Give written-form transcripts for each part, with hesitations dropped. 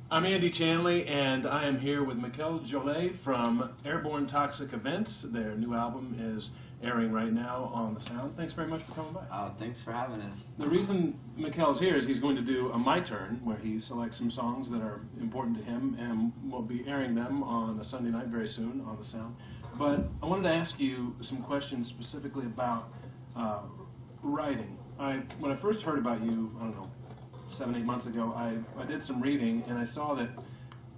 I'm Andy Chanley, and I am here with Mikel Jollett from Airborne Toxic Events. Their new album is airing right now on the Sound. Thanks very much for coming by. Oh, thanks for having us. The reason Mikel's here is he's going to do a My Turn, where he selects some songs that are important to him, and we'll be airing them on a Sunday night very soon on the Sound. But I wanted to ask you some questions specifically about writing. When I first heard about you, I don't know, 7-8 months ago, I did some reading, and I saw that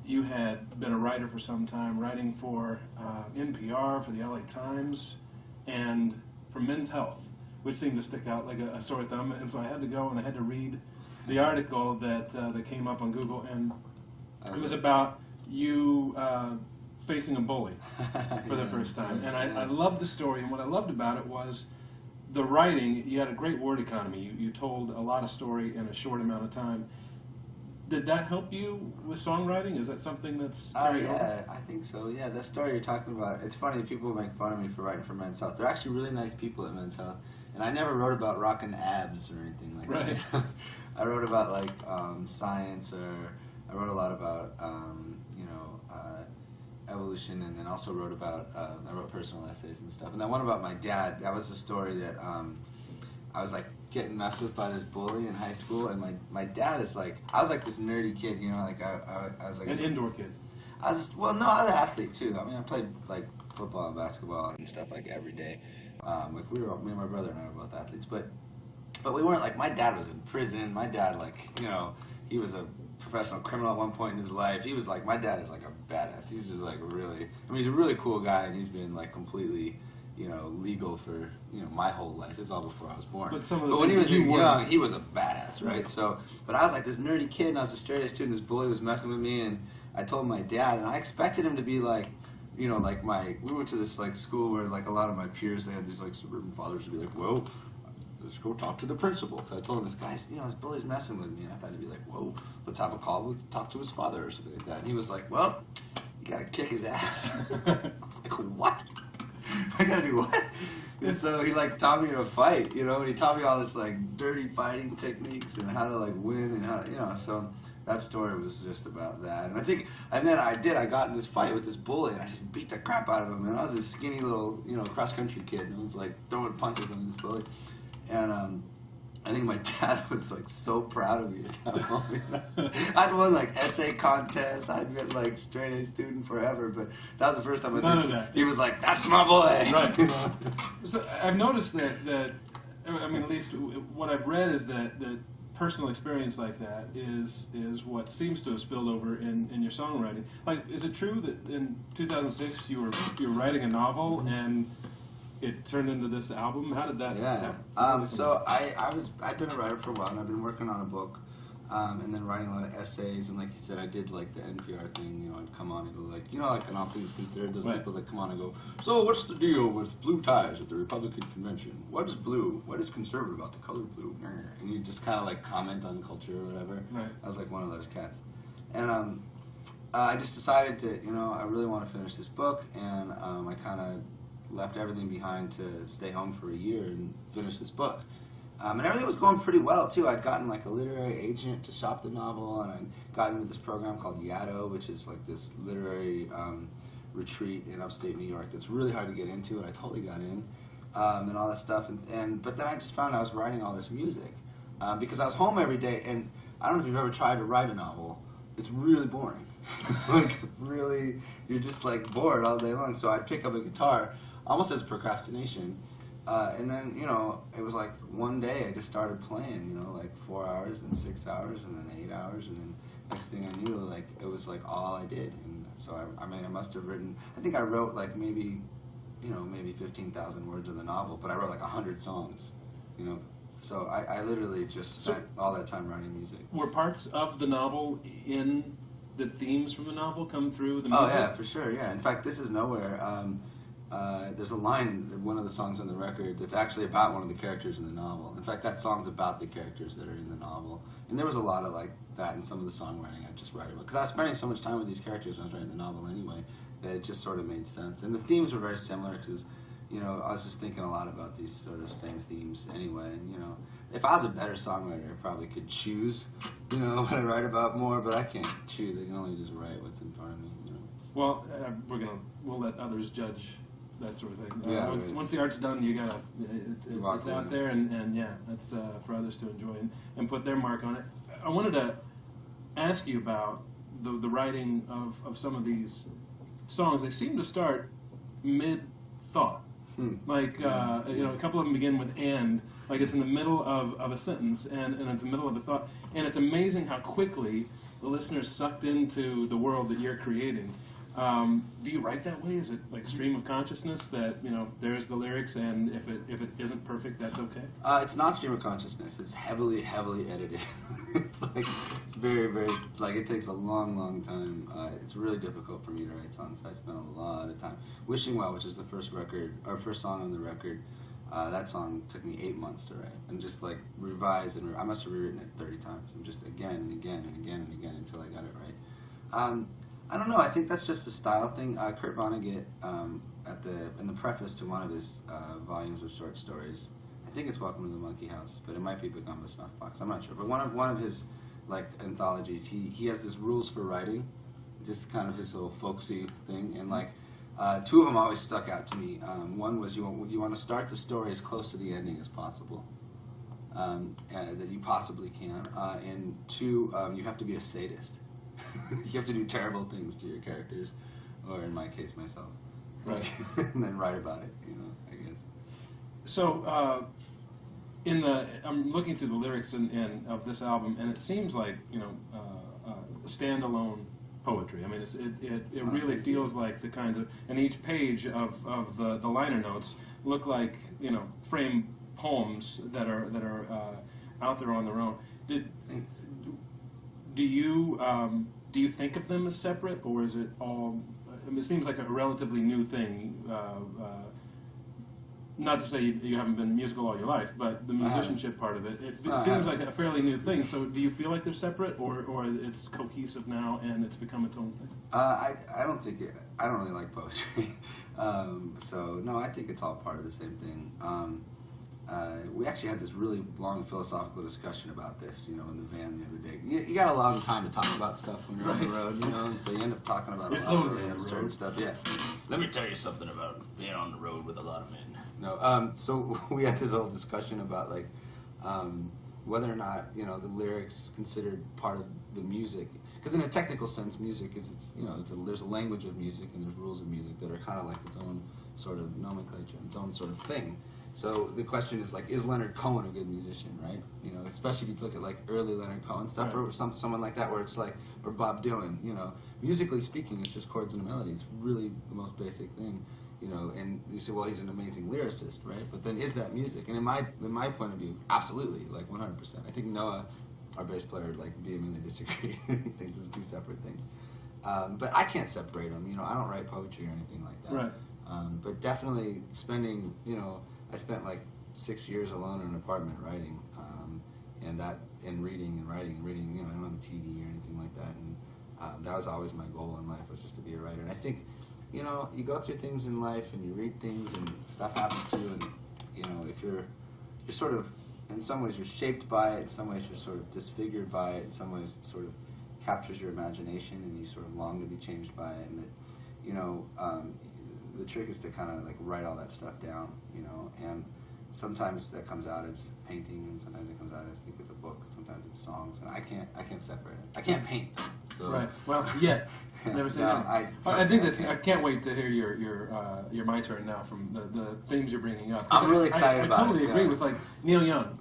you had been a writer for some time, writing for NPR, for the LA Times, and for Men's Health, which seemed to stick out like a sore thumb. And so I had to go and I had to read the article that came up on Google, and it was about you facing a bully for the first time. And I loved the story, and what I loved about it was the writing. You had a great word economy. You told a lot of story in a short amount of time. Did that help you with songwriting? Is that something that's carried over? Yeah, I think so. Yeah, that story you're talking about, it's funny, people make fun of me for writing for Men's Health. They're actually really nice people at Men's Health. And I never wrote about rocking abs or anything like that. I wrote about like science, or I wrote a lot about evolution, and then also wrote about I wrote personal essays and stuff. And that one about my dad, that was a story that I was like getting messed with by this bully in high school, and my dad is like, I was like this nerdy kid, you know, like I was like an indoor kid. I was just, well, no, I was an athlete too. I mean, I played like football and basketball and stuff like every day. Like me and my brother and I were both athletes, but we weren't like, my dad was in prison. My dad, like, you know, he was a professional criminal at one point in his life. He was like, my dad is like a badass. He's just like really, I mean, he's a really cool guy, and he's been like completely, you know, legal for, you know, my whole life. It's all before I was born. But when he was young, he was a badass, right? So, but I was like this nerdy kid, and I was the straightest student. This bully was messing with me, and I told my dad, and I expected him to be like, you know, like we went to this like school where like a lot of my peers, they had these like suburban fathers to be like, well, let's go talk to the principal. So I told him, this guy's, you know, this bully's messing with me, and I thought he'd be like, whoa, let's have a call, let's talk to his father or something like that. And he was like, well, you gotta kick his ass. I was like, what? I gotta do what? And so he like taught me to fight, you know, and he taught me all this like dirty fighting techniques and how to like win and how to, you know, so that story was just about that. And I think, and then I got in this fight with this bully, and I just beat the crap out of him, and I was this skinny little, you know, cross-country kid, and I was like throwing punches on this bully. And I think my dad was like so proud of me at that moment. I'd won like essay contests. I'd been like straight A student forever, but that was the first time he was like, "That's my boy." Right. So I've noticed that I mean, at least what I've read is that personal experience like that is what seems to have spilled over in your songwriting. Like, is it true that in 2006 you were writing a novel and it turned into this album? How did that happen? So I'd been a writer for a while, and I've been working on a book, and then writing a lot of essays, and like you said, I did like the NPR thing, you know, I'd come on and go like, you know, like an all things considered, those people that come on and go, so what's the deal with blue ties at the Republican convention? What is blue? What is conservative about the color blue? And you just kind of like comment on culture or whatever. Right. I was like one of those cats. And I just decided that, you know, I really want to finish this book, and I kind of left everything behind to stay home for a year and finish this book. And everything was going pretty well, too. I'd gotten like a literary agent to shop the novel, and I'd gotten into this program called Yaddo, which is like this literary retreat in upstate New York that's really hard to get into, and I totally got in, and all that stuff. But then I just found I was writing all this music because I was home every day, and I don't know if you've ever tried to write a novel. It's really boring. Like, really, you're just like bored all day long. So I'd pick up a guitar, almost as procrastination, and then, you know, it was like one day I just started playing, you know, like 4 hours and 6 hours and then 8 hours, and then next thing I knew, like, it was like all I did. And so I mean, I must have written, I think I wrote like maybe 15,000 words of the novel, but I wrote like 100 songs, you know. So I literally just spent all that time writing music. Were parts of the novel in the themes from the novel come through the music? Oh yeah, for sure, yeah. In fact, This Is Nowhere, there's a line in one of the songs on the record that's actually about one of the characters in the novel. In fact, that song's about the characters that are in the novel. And there was a lot of like that in some of the songwriting I just write about. Because I was spending so much time with these characters when I was writing the novel anyway, that it just sort of made sense. And the themes were very similar because, you know, I was just thinking a lot about these sort of same themes anyway. And, you know, if I was a better songwriter, I probably could choose, you know, what I write about more, but I can't choose. I can only just write what's in front of me, you know. Well, we'll let others judge that sort of thing. Yeah, once the art's done, you gotta, it's away. out there, and yeah, that's for others to enjoy and put their mark on it. I wanted to ask you about the writing of some of these songs. They seem to start mid-thought. Like, you know, a couple of them begin with "and," like it's in the middle of a sentence, and it's in the middle of a thought. And it's amazing how quickly the listener's sucked into the world that you're creating. Do you write that way? Is it like stream of consciousness that, you know, there's the lyrics, and if it isn't perfect, that's okay? It's not stream of consciousness. It's heavily edited. It's like, it's very, like, it takes a long time. It's really difficult for me to write songs. I spent a lot of time. Wishing Well, which is the first song on the record, that song took me 8 months to write, and just like revise, and I must have rewritten it 30 times, and just again and again until I got it right. I don't know. I think that's just a style thing. Kurt Vonnegut, in the preface to one of his volumes of short stories, I think it's Welcome to the Monkey House, but it might be Become a Snuff Box. I'm not sure. But one of his like anthologies, he has this rules for writing, just kind of his little folksy thing, and like two of them always stuck out to me. One was you want to start the story as close to the ending as possible, that you possibly can, and two, you have to be a sadist. You have to do terrible things to your characters, or in my case, myself. Right. And then write about it, you know, I guess. So, I'm looking through the lyrics of this album, and it seems like, you know, standalone poetry. I mean, it really feels like the kinds of, and each page of the liner notes look like, you know, framed poems that are out there on their own. Thanks. Do you think of them as separate, or is it all? I mean, it seems like a relatively new thing. Not to say you haven't been musical all your life, but the musicianship part of it seems like a fairly new thing. So, do you feel like they're separate, or it's cohesive now and it's become its own thing? I don't think it. I don't really like poetry, so no, I think it's all part of the same thing. We actually had this really long philosophical discussion about this, you know, in the van the other day. You got a long time to talk about stuff when you're on the road, you know, and so you end up talking about a lot of really absurd stuff. Yeah. Let me tell you something about being on the road with a lot of men. No, so we had this whole discussion about like whether or not, you know, the lyrics considered part of the music. Because in a technical sense, music is, you know, there's a language of music and there's rules of music that are kind of like its own sort of nomenclature, its own sort of thing. So the question is like, is Leonard Cohen a good musician, right? You know, especially if you look at like early Leonard Cohen stuff, right, or someone like that, where it's like, or Bob Dylan, you know, musically speaking, it's just chords and a melody. It's really the most basic thing, you know. And you say, well, he's an amazing lyricist, right? But then is that music? And in my point of view, absolutely, like 100%. I think Noah, our bass player, like vehemently disagreed. He thinks it's two separate things. But I can't separate them. You know, I don't write poetry or anything like that. Right. But definitely spending, you know, I spent like 6 years alone in an apartment writing, and reading and writing and reading. You know, I don't have a TV or anything like that, and that was always my goal in life, was just to be a writer. And I think, you know, you go through things in life and you read things and stuff happens to you, and you know, if you're sort of, in some ways you're shaped by it, in some ways you're sort of disfigured by it, in some ways it sort of captures your imagination and you sort of long to be changed by it, and that, you know, the trick is to kind of like write all that stuff down, you know, and sometimes that comes out as painting, and sometimes it comes out as, I think it's a book, sometimes it's songs, and I can't separate it. I can't paint, so. Right. Well, yeah. Never seen that. I think that's. I can't wait to hear your My Turn now from the themes you're bringing up. I'm really excited about it. I totally agree with like Neil Young.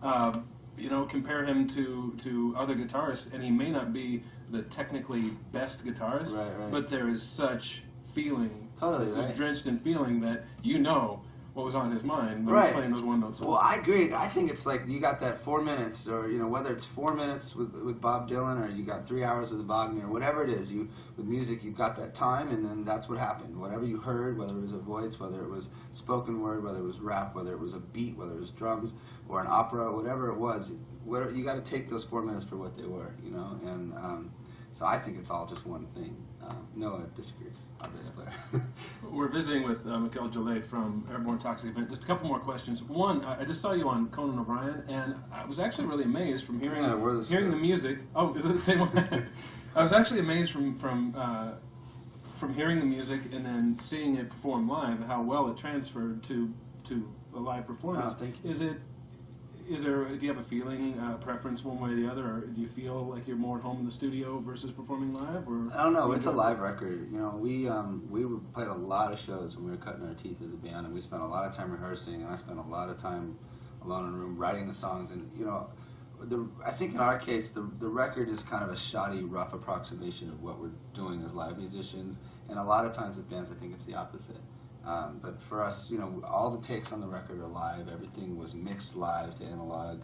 You know, compare him to other guitarists, and he may not be the technically best guitarist, right. but there is such feeling. Totally, it's right. just drenched in feeling that you know what was on his mind when right. he's playing those one note songs. Well, I agree. I think it's like you got that 4 minutes, or you know, whether it's 4 minutes with Bob Dylan, or you got 3 hours with Wagner, or whatever it is. With music, you've got that time, and then that's what happened. Whatever you heard, whether it was a voice, whether it was spoken word, whether it was rap, whether it was a beat, whether it was drums or an opera, whatever it was, you got to take those 4 minutes for what they were, you know. And So I think it's all just one thing. Noah disagrees, our bass player. We're visiting with Mikel Jollett from Airborne Toxic Event. Just a couple more questions. One, I just saw you on Conan O'Brien, and I was actually really amazed from hearing the music. Oh, is it the same one? I was actually amazed from hearing the music and then seeing it performed live, how well it transferred to a live performance. Oh, thank you. Do you have a feeling, preference one way or the other, or do you feel like you're more at home in the studio versus performing live? Or I don't know. It's a live record. You know, we played a lot of shows when we were cutting our teeth as a band, and we spent a lot of time rehearsing, and I spent a lot of time alone in a room writing the songs. And you know, I think in our case, the record is kind of a shoddy, rough approximation of what we're doing as live musicians. And a lot of times with bands, I think it's the opposite. But for us, you know, all the takes on the record are live. Everything was mixed live to analog,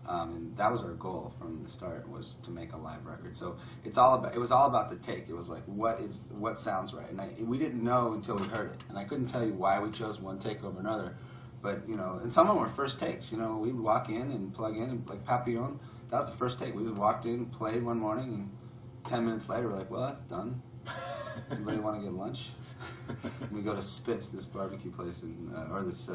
and that was our goal from the start, was to make a live record. So it was all about the take. It was like what sounds right, and we didn't know until we heard it. And I couldn't tell you why we chose one take over another, but you know, and some of them were first takes. You know, we'd walk in and plug in, and like Papillon, that was the first take. We just walked in, played one morning, and 10 minutes later, we're like, well, that's done. Anybody want to get lunch? We go to Spitz, this barbecue place, or this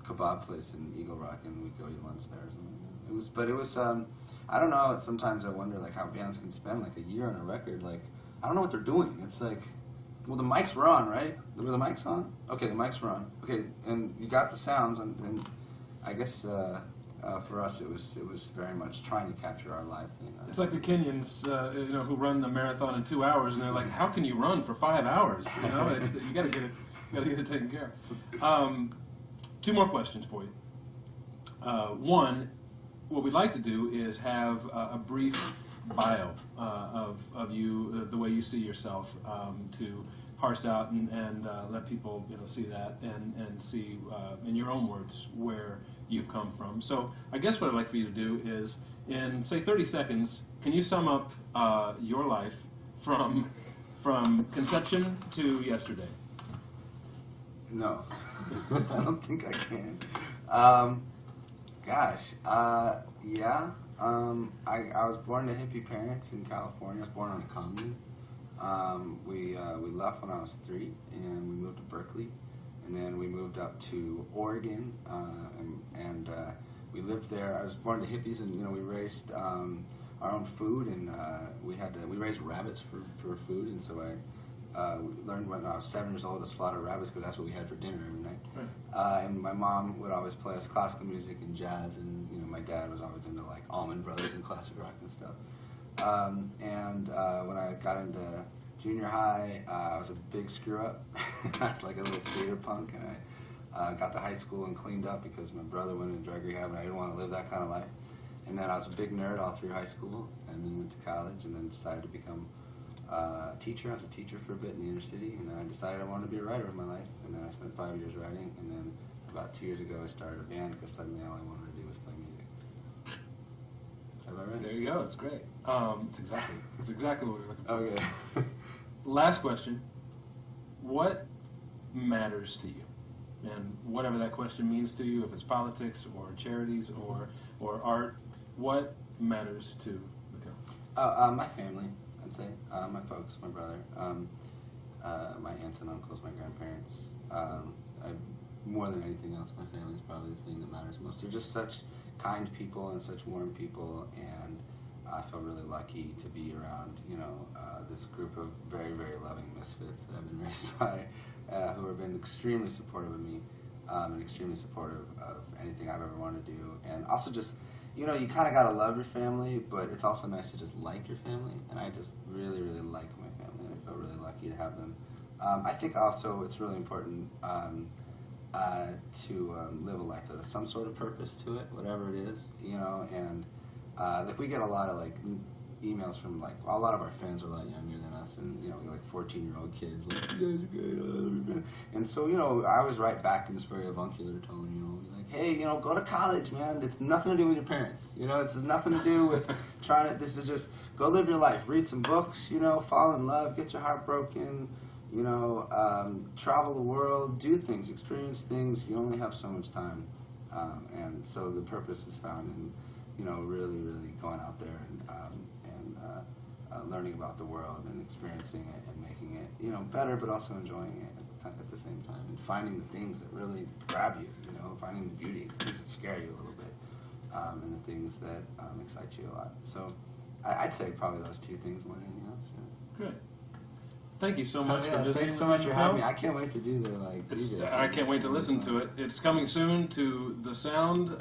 kebab place in Eagle Rock, and we go eat lunch there. Or something. It was. I don't know. Sometimes I wonder like how bands can spend like a year on a record. Like I don't know what they're doing. It's like, well, the mics were on, right? Were the mics on? Okay, the mics were on. Okay, and you got the sounds, and I guess. For us, it was very much trying to capture our live thing. It's like the Kenyans, you know, who run the marathon in 2 hours, and they're like, "How can you run for 5 hours?" You know, you got to get it taken care of. 2 more questions for you. One, what we'd like to do is have a brief bio of you, the way you see yourself, to parse out and let people see that and see in your own words where you've come from. So I guess what I'd like for you to do is, in say 30 seconds, can you sum up your life from conception to yesterday? No, I don't think I can. Yeah. I was born to hippie parents in California. I was born on a commune. We left when I was 3, and we moved to Berkeley, and then we moved up to Oregon, and we lived there. I was born to hippies, and we raised our own food, and we raised rabbits for food, and so I learned when I was 7 years old to slaughter rabbits because that's what we had for dinner every night. Right. And my mom would always play us classical music and jazz, and my dad was always into like Allman Brothers and classic rock and stuff. When I got into junior high, I was a big screw up. I was like a little skater punk, and I got to high school and cleaned up because my brother went into drug rehab, and I didn't want to live that kind of life. And then I was a big nerd all through high school, and then went to college, and then decided to become a teacher. I was a teacher for a bit in the inner city, and then I decided I wanted to be a writer of my life, and then I spent 5 years writing, and then about 2 years ago I started a band because suddenly all I wanted to do was play music. Is that right? There you go. It's great. It's exactly what we were looking for. Okay. Last question. What matters to you? And whatever that question means to you, if it's politics or charities or art, what matters to Mikel? My family, I'd say. My folks, my brother, my aunts and uncles, my grandparents. More than anything else, my family is probably the thing that matters most. They're just such kind people and such warm people, and I feel really lucky to be around, this group of very, very loving misfits that I've been raised by, who have been extremely supportive of me, and extremely supportive of anything I've ever wanted to do. And also just, you kind of got to love your family, but it's also nice to just like your family, and I just really, really like my family, and I feel really lucky to have them. I think also it's really important to live a life that has some sort of purpose to it, whatever it is, and like we get a lot of like emails from like a lot of our fans are a lot younger than us, and like 14-year-old kids like, you guys are great, I love you, man. And so I always write back in this very avuncular tone, like, hey, go to college, man. It's nothing to do with your parents, it's nothing to do with trying to. This is just go live your life, read some books, fall in love, get your heart broken, travel the world, do things, experience things. You only have so much time, and so the purpose is found in really, really going out there and learning about the world and experiencing it and making it, you know, better, but also enjoying it at the same time, and finding the things that really grab you, you know, finding the beauty, the things that scare you a little bit, and the things that excite you a lot. So I'd say probably those two things more than anything else. Yeah. Good. Thank you so much for visiting. Thanks so much for having me. I can't wait to do the DJ. I can't wait to listen to it. It's coming soon to The Sound,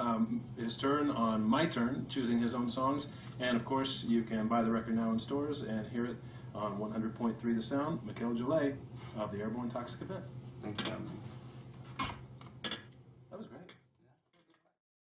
his turn on My Turn, choosing his own songs. And of course, you can buy the record now in stores and hear it on 100.3 The Sound. Mikel Jollett of the Airborne Toxic Event. Thanks for having me.